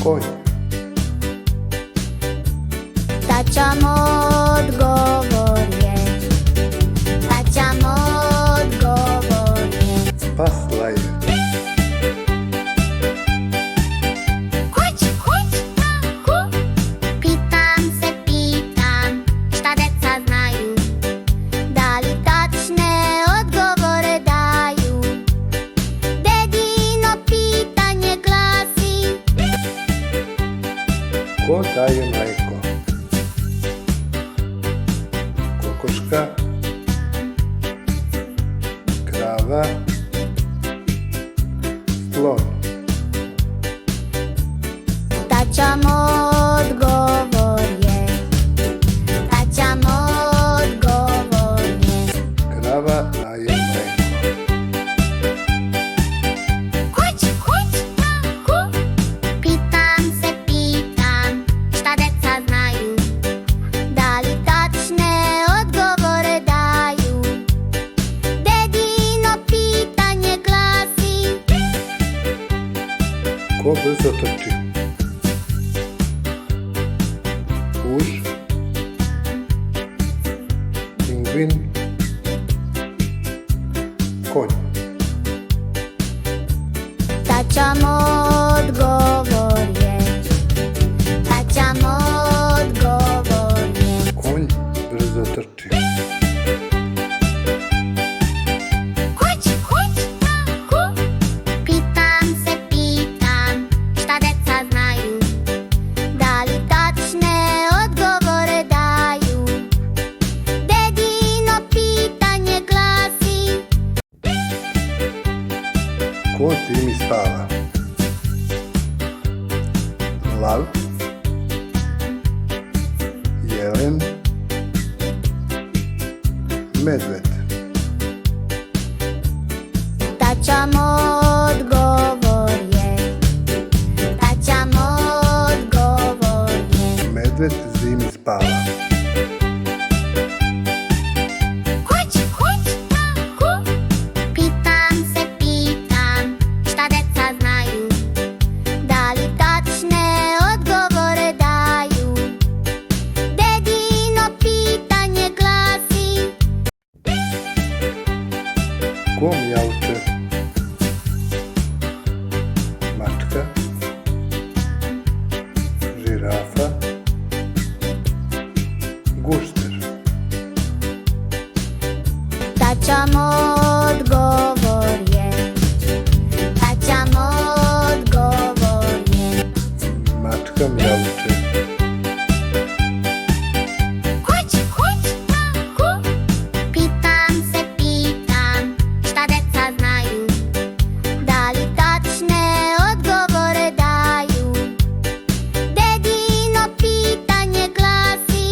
Konj. Tača odgovor je. Tača odgovor je. Pas laje. Kuć, kuć, ku. Pitam se, pitam, šta deca znaju? Da li tačne odgovore daju? Dedino pitanje glasi: Ko daje mleko? Kokoška, krava, slon. tača odgovor je. Tača odgovor je. Krava daje mleko. Kuć, kuć, ku. Pitam se, pitam, šta deca znaju? Da li tačne odgovore daju? Dedino pitanje glasi: Ko brzo trči? Už, pingvin, konj. tača odgovor je. Tača odgovor je. Konj brzo trči. Kuć, kuć, ku. Pitam se, pitam, šta deca znaju? Da li tačne odgovore daju? Dedino pitanje glasi: Ko zimi spava? Lav, jelen, medved. tača odgovor je. Tača odgovor je. Medved zimi spava. Kuć, kuć, ku. Pitam se, pitam, šta deca znaju? Da li tačne odgovore daju? Dedino pitanje glasi: Ko mjauče? Mačka, žirafa, gušter. tača odgovor je. Tača odgovor je. Mačka mjauče. Kuć, kuć, ku. Pitam se, pitam, šta deca znaju? Da li tačne odgovore daju? Dedino pitanje glasi: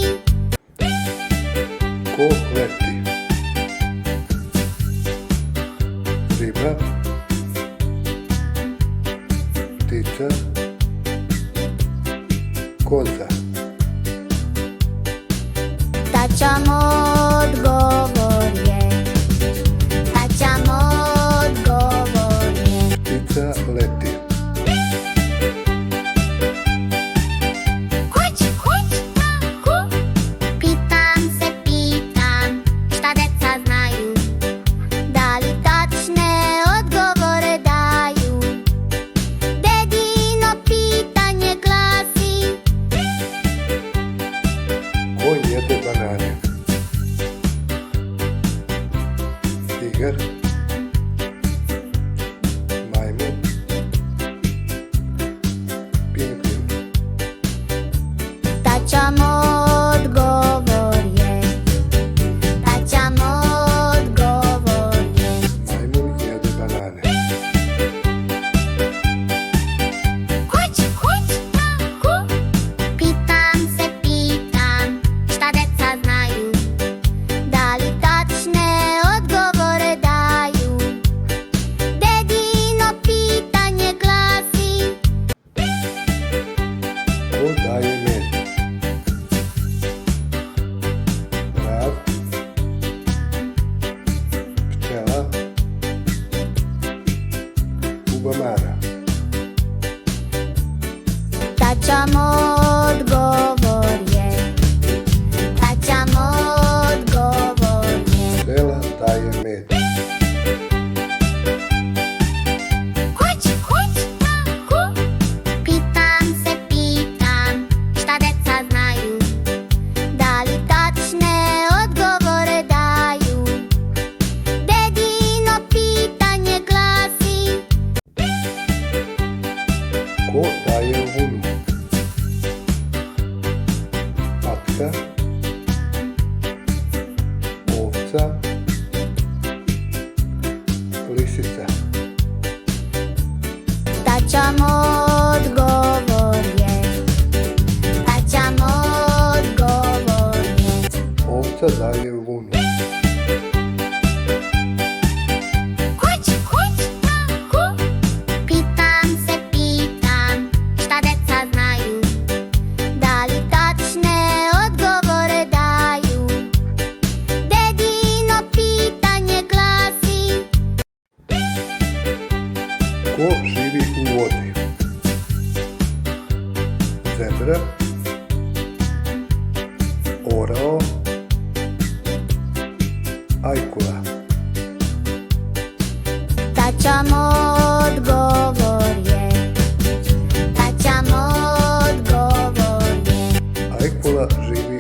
Ko leti? Riba, ptica, koza. tača odgovor je. Tača odgovor je. Ptica leti. Kuć, kuć, ku. Pitam se, pitam, šta deca znaju? Da li tačne odgovore daju? Dedino pitanje glasi: Ko jede banane? Taća odgovor je. Taća odgovor je. Pčela daje med. Kuć, kuć, ku. Pitam se, pitam, šta deca znaju? Da li tačne odgovore daju? Dedino pitanje glasi: Ko daje vunu? Matka, ovca, lisica. Taća odgovor je. Taća odgovor je. Ovca daje vunu. Kuć, kuć, ku. Pitam se, pitam, šta deca znaju? Da li tačne odgovore daju? Dedino pitanje glasi: Ko živi u vodi? Zebra, orao, ajkula. Taća odgovor je. Taća odgovor je. Ajkula živi